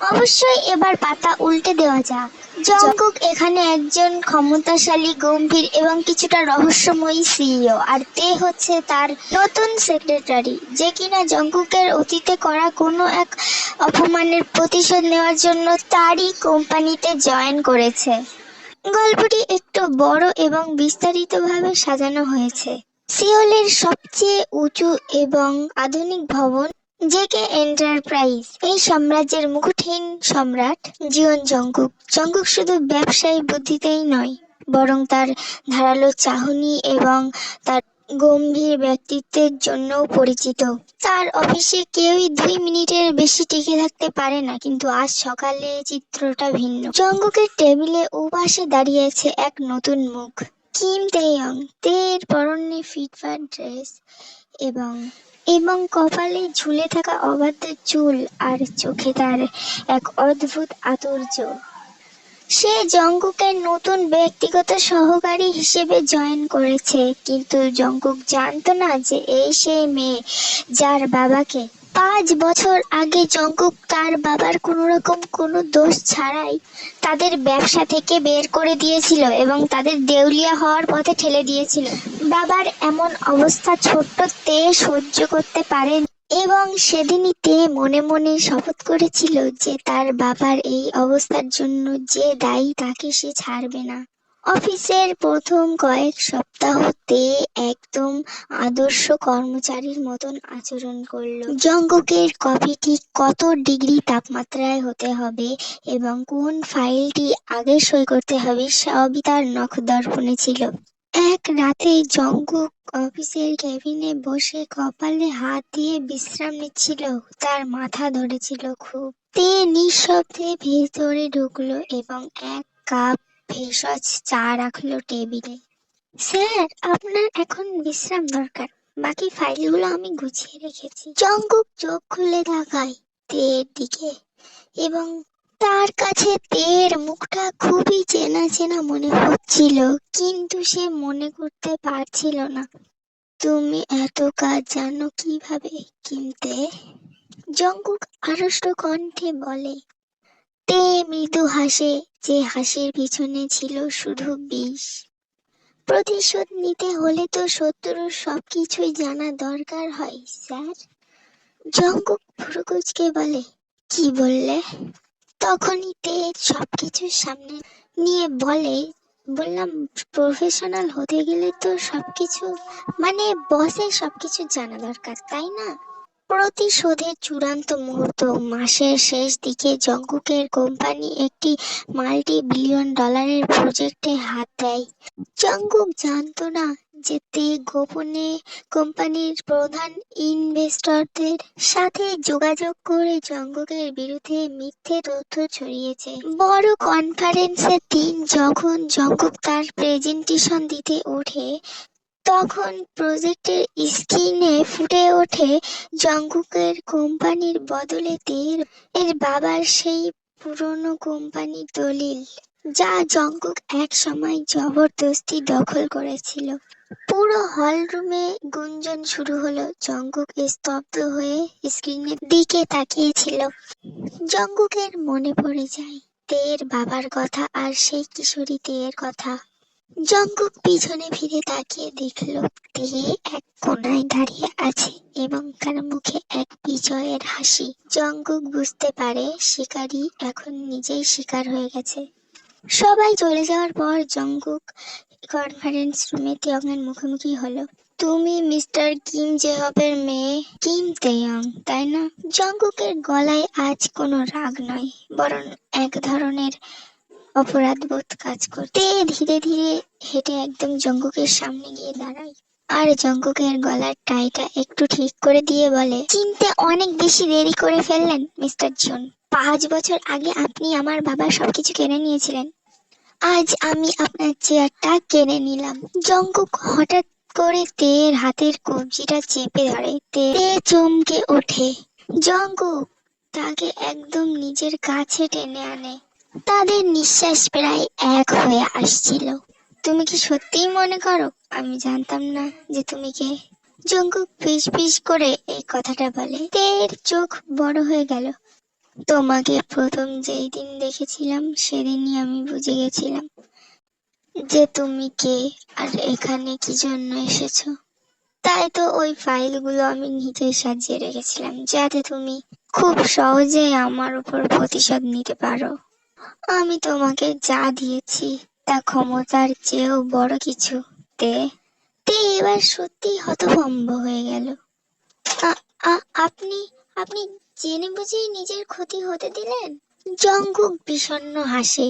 অবশ্যই, এবার পাতা উল্টে দেওয়া যাক। জঙ্কুক এখানে একজন ক্ষমতাশালী, গম্ভীর এবং কিছুটা রহস্যময়ী সিইও, আর তে হচ্ছে তার নতুন সেক্রেটারি, যে কিনা জঙ্কুকের অতীতে করা কোনো এক অপমানের প্রতিশোধ নেওয়ার জন্য তারই কোম্পানিতে জয়েন করেছে। গল্পটি একটু বড় এবং বিস্তারিতভাবে সাজানো হয়েছে। সিওলের সবচেয়ে উঁচু এবং আধুনিক ভবন, জেকে এন্টারপ্রাইজ, এই সাম্রাজ্যের মুকুটহীন সম্রাট জিওন জঙ্কুক। জঙ্কুক শুধু ব্যবসায়ী বুদ্ধিতেই নয়, বরং তার ধারালো চাহনি এবং তার গম্ভীর ব্যক্তিত্বের জন্যও পরিচিত। তার অফিসে কেউই 2 মিনিটের বেশি টিকে থাকতে পারে না, কিন্তু আজ সকালে চিত্রটা ভিন্ন। জঙ্কুকের টেবিলে ওপাশে দাঁড়িয়ে আছে এক নতুন মুখ, কিম তেয়ং। তের পরনে ফিটফাট ড্রেস এবং এবং কপালে ঝুলে থাকা অবাধ্য চুল, আর চোখে তার এক অদ্ভুত আতুর্য। সে জঙ্কুকের নতুন ব্যক্তিগত সহকারী হিসেবে জয়েন করেছে, কিন্তু জঙ্কুক জানতো না যে এই সেই মেয়ে যার বাবাকে 5 বছর আগে জঙ্কুক তার বাবার কোনোরকম কোনো দোষ ছাড়াই তাদের ব্যবসা থেকে বের করে দিয়েছিল এবং তাদের দেউলিয়া হওয়ার পথে ঠেলে দিয়েছিল। বাবার এমন অবস্থা ছোট্ট তে সহ্য করতে পারেন, এবং সেদিনই তে মনে মনে শপথ করেছিল যে তার বাবার এই অবস্থার জন্য যে দায়ী তাকে সে ছাড়বে না। অফিসের প্রথম কয়েক সপ্তাহ তে একদম আদর্শ কর্মচারীর মতন আচরণ করলো। জঙ্কুকের কফি ঠিক কত ডিগ্রি তাপমাত্রায় হতে হবে এবং কোন ফাইলটি আগে সই করতে হবে সবই তার নখদর্পণে ছিল। এক রাতে জঙ্কুক অফিসের কেবিনে বসে কপালে হাত দিয়ে বিশ্রাম নিচ্ছিল। তার মাথা ধরেছিল খুব। তে নিঃশব্দে ভেতরে ঢুকলো এবং এক কাপ ভেষজ চা রাখলো টেবিলে। স্যার, আপনার এখন বিশ্রাম দরকার। বাকি ফাইলগুলো আমি গুছিয়ে রেখেছি। জঙ্কুক চোখ খুলে তাকায় তের দিকে, এবং তার কাছে তের মুখটা খুবই চেনা চেনা মনে হচ্ছিল, কিন্তু সে মনে করতে পারছিল না। তুমি এত কাজ জানো কিভাবে, কিমতে? জঙ্কুক আড়ষ্ট কণ্ঠে বলে। তে মৃদু হাসে, যে হাসির পিছনে ছিল শুধু বিষ। প্রতিশোধ নিতে হলে তো শত্রুর সবকিছুই জানা দরকার হয়, স্যার। জঙ্কুক ভ্রু কুঁচকে বলে, কি বললে? তখনই তে সবকিছুর সামনে নিয়ে বললাম, প্রফেশনাল হতে গেলে তো সবকিছু, মানে বসের সবকিছু জানা দরকার, তাই না? প্রতিশোধের চূড়ান্ত মুহূর্ত। মাসের শেষ দিকে জঙ্কুকের কোম্পানি একটি $multi-billion প্রজেক্টে হাত দেয়। জঙ্কুক জানতো না যে তে গোপনে কোম্পানির প্রধান ইনভেস্টরদের সাথে যোগাযোগ করে জঙ্কুকের বিরুদ্ধে মিথ্যে তথ্য ছড়িয়েছে। বড় কনফারেন্সের দিন যখন জঙ্কুক তার প্রেজেন্টেশন দিতে ওঠে, তখন প্রজেক্টের স্ক্রিনে ফুটে ওঠে জঙ্কুকের কোম্পানির বদলে এর বাবার সেই পুরনো কোম্পানির দলিল, যা জঙ্কুক এক সময় জবরদস্তি দখল করেছিল। পুরো হল রুমে গুঞ্জন শুরু হলো। জঙ্কুক স্তব্ধ হয়ে স্ক্রিনের দিকে তাকিয়েছিল। জঙ্কুকের মনে পড়ে যায় তের বাবার কথা আর সেই কিশোরী তের কথা। জঙ্কুক পিছনে ফিরে তাকিয়ে দেখল তে এক কোণায় দাঁড়িয়ে আছে এবং তার মুখে এক বিজয়ের হাসি। জঙ্কুক বুঝতে পারে শিকারী এখন নিজেই শিকার হয়ে গেছে। সবাই চলে যাওয়ার পর জঙ্কুক কনফারেন্স রুমে তেয়ংয়ের মুখোমুখি হলো। তুমি মিস্টার কিম জেহবের মেয়ে কিম তেয়ং, তাই না? জঙ্কুকের গলায় আজ কোনো রাগ নয়, বরং এক ধরনের অপরাধবোধ কাজ করতে। ধীরে ধীরে হেঁটে একদম জঙ্কুকের সামনে গিয়ে দাঁড়ায়, আর জঙ্কুকের গলার টাইটা একটু ঠিক করে দিয়ে বলে, চিনতে অনেক বেশি দেরি করে ফেললেন মিস্টার জন। 5 বছর আগে আপনি আমার বাবার সবকিছু কেড়ে নিয়েছিলেন। আজ আমি আপনার চেয়ারটা কেড়ে নিলাম। জঙ্কুক হঠাৎ করে তের হাতের কবজিটা চেপে ধরে। তে চমকে ওঠে। জঙ্কুক তাকে একদম নিজের কাছে টেনে আনে। তাদের নিঃশ্বাস প্রায় এক হয়ে আসছিল। তুমি কি সত্যিই মনে করো আমি জানতাম না যে তুমি কে? জঙ্কুক ফিস ফিস করে এই কথাটা বলে। তের চোখ বড় হয়ে গেল। তোমাকে প্রথম যেই দিন দেখেছিলাম সেদিনই আমি বুঝে গেছিলাম যে তুমি কে আর এখানে কি জন্য এসেছো। তাই তো ওই ফাইলগুলো আমি নিজেই সাজিয়ে রেখেছিলাম যাতে তুমি খুব সহজেই আমার উপর প্রতিশোধ নিতে পারো। আমি তোমাকে যা দিয়েছি তা ক্ষমতার চেয়েও বড় কিছু। তে তে এবার সত্যি হতভম্ব হয়ে গেল। আপনি আপনি জেনে বুঝেই নিজের ক্ষতি হতে দিলেন? জঙ্কুক বিষণ্ণ হাসে।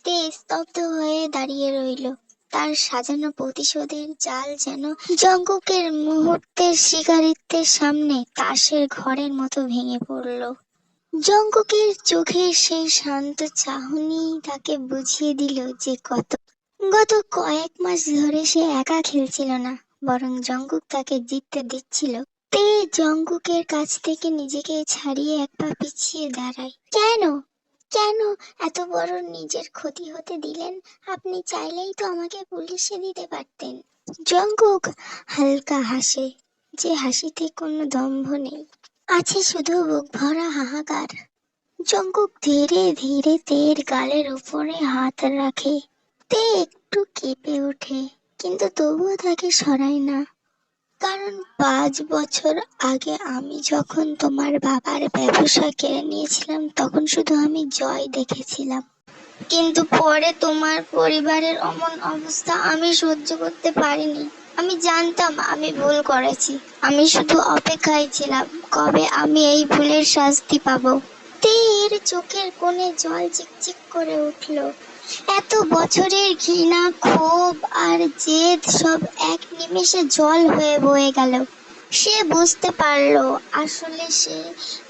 তে স্তব্ধ হয়ে দাঁড়িয়ে রইল। তার সাজানো প্রতিশোধের জাল যেন জঙ্কুকের মুহূর্তের শিকারিত্বের সামনে তাসের ঘরের মতো ভেঙে পড়ল। জঙ্কুকের চোখের সেই শান্ত চাহনি তাকে বুঝিয়ে দিল যে গত কয়েক মাস ধরে সে একা খেলছিল না, বরং জঙ্কুক তাকে জিততে দিচ্ছিল। তে জঙ্কুকের কাছ থেকে নিজেকে ছাড়িয়ে এক পা পিছিয়ে দাঁড়ায়। কেন কেন এত বড় নিজের ক্ষতি হতে দিলেন? আপনি চাইলেই তো আমাকে পুলিশে দিতে পারতেন। জঙ্কুক হালকা হাসে, যে হাসিতে কোনো দম্ভ নেই, আছে শুধু বুক ভরা হাহাকার। জঙ্কুক ধীরে ধীরে তের গালের উপরে হাত রাখে। তে একটু কেঁপে ওঠে, কিন্তু তবুও তাকে সরায় না। কারণ 5 বছর আগে আমি যখন তোমার বাবার ব্যবসা কেড়ে নিয়েছিলাম তখন শুধু আমি জয় দেখেছিলাম, কিন্তু পরে তোমার পরিবারের অমন অবস্থা আমি সহ্য করতে পারিনি। আমি জানতাম আমি ভুল করেছি, আমি শুধু অপেক্ষায় ছিলাম কবে আমি এই ভুলের শাস্তি পাবো। তের চোখের কোণে জল চিকচিক করে উঠল। এত বছরের ঘৃণা, ক্ষোভ আর জেদ সব এক নিমেষে জল হয়ে বয়ে গেল। সে বুঝতে পারল আসলে সে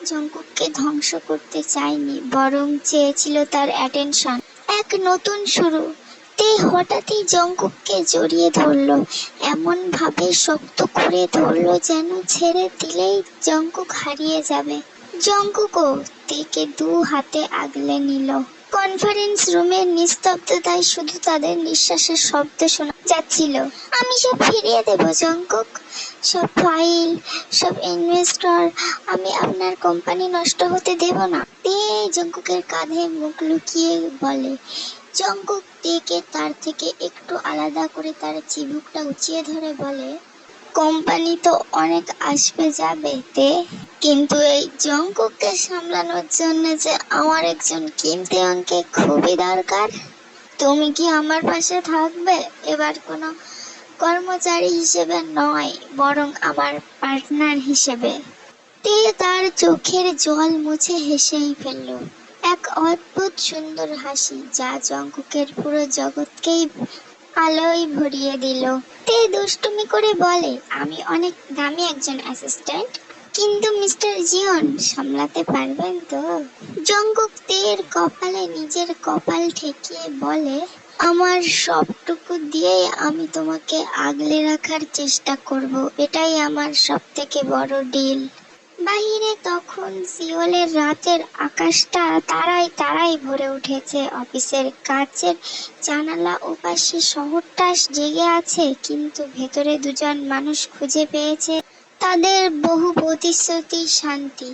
জঙ্কুককে ধ্বংস করতে চায়নি, বরং চেয়েছিল তার অ্যাটেনশন, এক নতুন শুরু। তে হঠাৎই জঙ্কুককে জড়িয়ে ধরল, এমন ভাবে শক্ত করে ধরল যেন ছেড়ে দিলেই জঙ্কুক হারিয়ে যাবে। জঙ্কুকও তেকে 2 হাতে আগলে নিল। কনফারেন্স রুমের নিস্তব্ধতায় শুধু তাদের নিঃশ্বাসের শব্দ শোনা যাচ্ছিল। আমি সব ফিরিয়ে দেব জঙ্কুক, সব ফাইল, সব ইনভেস্টর, আমি আপনার কোম্পানি নষ্ট হতে দেব না। তে জঙ্কুকের কাঁধে মুখ লুকিয়ে বলে। জঙ্কুক তেকে তার থেকে একটু আলাদা করে তার চিবুকটা উঁচিয়ে ধরে বলে, কোম্পানি তো অনেক আসবে যাবে তে, কিন্তু এই জঙ্কুককে সামলানোর জন্য যে আমার একজন কিমতি অঙ্কে খুবই দরকার। তুমি কি আমার পাশে থাকবে? এবার কোনো কর্মচারী হিসেবে নয়, বরং আমার পার্টনার হিসেবে। তে তার চোখের জল মুছে হেসেই ফেলল, এক অদ্ভুত সুন্দর হাসি যা জঙ্কুকের পুরো জগৎকেই আলোয় ভরিয়ে দিল। তে দুষ্টুমি করে বলে, আমি অনেক দামি একজন অ্যাসিস্ট্যান্ট, কিন্তু মিস্টার জিওন সামলাতে পারবেন তো? জঙ্কুক তের কপালে নিজের কপাল ঠেকিয়ে বলে, আমার সবটুকু দিয়েই আমি তোমাকে আগলে রাখার চেষ্টা করব, এটাই আমার সবথেকে বড় ডিল। বাহিরে তখন সিওলের রাতের আকাশটা তারায় তারায় ভরে উঠেছে। অফিসের কাচের জানালা ওপাশে শহরটা জেগে আছে, কিন্তু ভেতরে 2জন মানুষ খুঁজে পেয়েছে তাদের বহু প্রতিশ্রুতির শান্তি।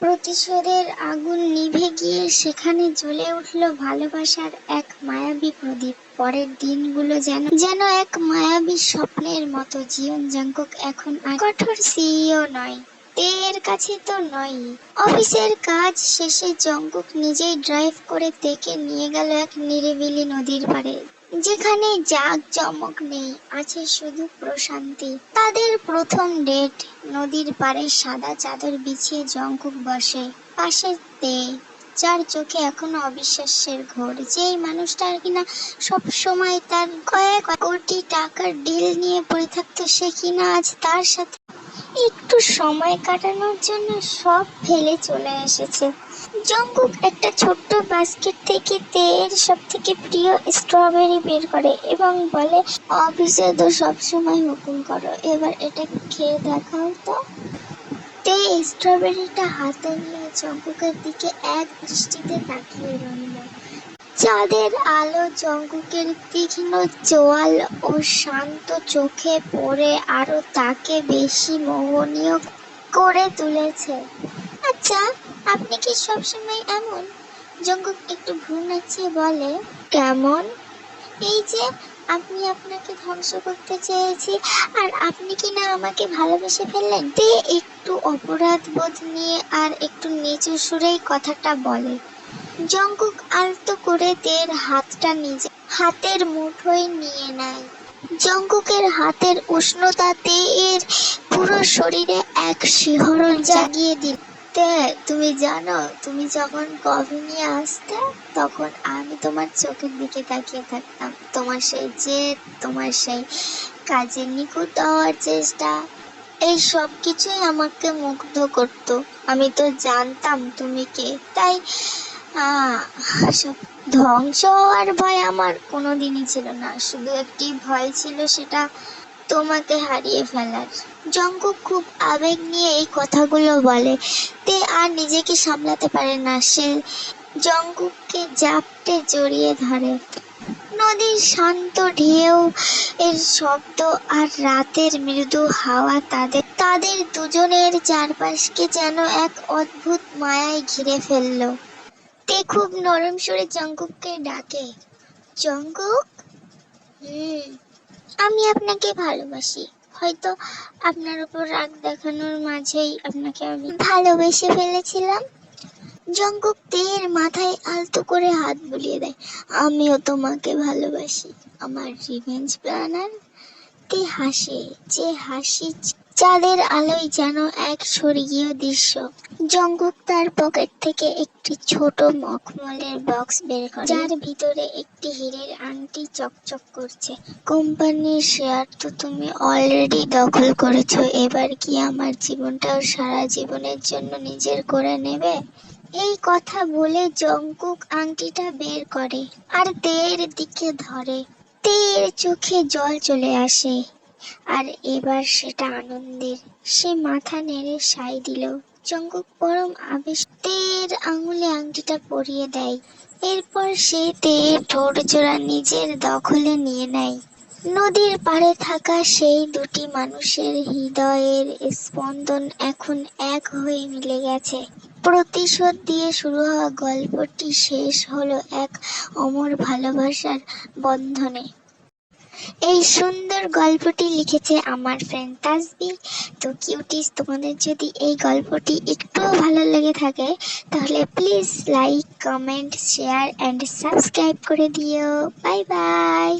প্রতিশোধের আগুন নিভে গিয়ে সেখানে জ্বলে উঠল ভালোবাসার এক মায়াবী প্রদীপ। পরের দিনগুলো যেন এক মায়াবী স্বপ্নের মতো। জিওন জঙ্কুক এখন আর কঠোর সিইও নয়, তের কাছে তো নয়। অফিসের কাজ শেষে জঙ্কুক নিজেই ড্রাইভ করে তেকে নিয়ে গেল এক নিরিবিলি নদীর পাড়ে, যেখানে জাঁকজমক নেই, আছে শুধু প্রশান্তি। তাদের প্রথম ডেট। নদীর পাড়ে সাদা চাদর বিছিয়ে জঙ্কুক বসে, পাশে তে, যার চোখে এখনো অবিশ্বাসের ঘোর। যেই মানুষটা কিনা সব সময় তার কয়েক কোটি টাকার ডিল নিয়ে পড়ে থাকতো, সে কিনা আজ তার সাথে একটু সময় কাটানোর জন্য সব ফেলে চলে এসেছে। জঙ্কুক একটা ছোট্ট বাস্কেট থেকে তের সব থেকে প্রিয় স্ট্রবেরি বের করে এবং বলে, অফিসে তো সবসময় হুকুম করো, এবার এটা খেয়ে দেখাও তো। তে স্ট্রবেরিটা হাতে নিয়ে জঙ্কুকের দিকে এক দৃষ্টিতে তাকিয়ে রইল। চাঁদের আলো জঙ্কুকের তীক্ষ্ণ চোয়াল ও শান্ত চোখে পড়ে আরো তাকে বেশি মোহনীয় করে তুলেছে। আচ্ছা, আপনি কি সবসময় এমন? জঙ্কুক একটু ভ্রু নাচিয়ে বলে, কেমন? এই যে আমি আপনাকে ধ্বংস করতে চেয়েছি আর আপনি কি না আমাকে ভালোবেসে ফেললেন। তে একটু অপরাধ বোধ নিয়ে আর একটু নিচু সুরেই কথাটা বলে। জঙ্কুক আলতো করে তের হাতটা নিজে হাতের মুঠোয় নিয়ে নেয়। জঙ্কুকের হাতের উষ্ণতা তের পুরো শরীরে এক শিহরণ জাগিয়ে দিল। তে তুমি জানো, তুমি যখন কফি নিয়ে আসতে তখন আমি তোমার চোখের দিকে তাকিয়ে থাকতাম। তোমার সেই জেদ, তোমার সেই কাজে নিখুঁত হওয়ার চেষ্টা, এই সব কিছুই আমাকে মুগ্ধ করত। আমি তো জানতাম তুমি কে, তাই সব ধ্বংস হওয়ার ভয় আমার কোনোদিনই ছিল না। শুধু একটি ভয় ছিল, সেটা তোমাকে হারিয়ে ফেলার। জঙ্কুক খুব আবেগ নিয়ে এই কথাগুলো বলে। তে আর নিজেকে সামলাতে পারে না, সে জঙ্কুককে জাপটে জড়িয়ে ধরে। নদীর শান্ত ঢেউ এর শব্দ আর রাতের মৃদু হাওয়া তাদের দুজনের চারপাশকে যেন এক অদ্ভুত মায়ায় ঘিরে ফেললো। তে খুব নরম সুরে জঙ্কুককে ডাকে, জঙ্কুক। আমি আপনাকে ভালোবাসি। হয়তো আপনার উপর রাগ দেখানোর মাঝেই আপনাকে আমি ভালোবেসে ফেলেছিলাম। জঙ্কুক তের মাথায় আলতো করে হাত বুলিয়ে দেয়। আমিও তোমাকে ভালোবাসি, আমার রিভেঞ্জ প্ল্যানার। তে হাসে, যে হাসি চাঁদের আলোয় যেন এক স্বর্গীয় দৃশ্য। জঙ্কুক তার পকেট থেকে একটি ছোট মখমলের বক্স বের করে, যার ভিতরে একটি হীরের আংটি চকচক করছে। কোম্পানির শেয়ার তো তুমি অলরেডি দখল করেছো, এবার কি আমার জীবনটাও সারা জীবনের জন্য নিজের করে নেবে? এই কথা বলে জঙ্কুক আংটিটা বের করে আর তের দিকে ধরে। তের চোখে জল চলে আসে, আর এবার সেটা আনন্দের। সে মাথা নেড়ে সায় দিল। জঙ্কুক পরম আবেশ তের আঙুলে আংটিটা পরিয়ে দেয়। এরপর সে তের ঠোঁট জোড়া নিজের দখলে নিয়ে নেয়। নদীর পাড়ে থাকা সেই দুটি মানুষের হৃদয়ের স্পন্দন এখন এক হয়ে মিলে গেছে। প্রতিশোধ দিয়ে শুরু হওয়া গল্পটি শেষ হলো এক অমর ভালোবাসার বন্ধনে। এই সুন্দর গল্পটি লিখেছে আমার ফ্রেন্ড তাসবি। তো কিউটিস, তোমাদের যদি এই গল্পটি একটুও ভালো লেগে থাকে তাহলে please like, comment, share and subscribe করে দিও। Bye bye.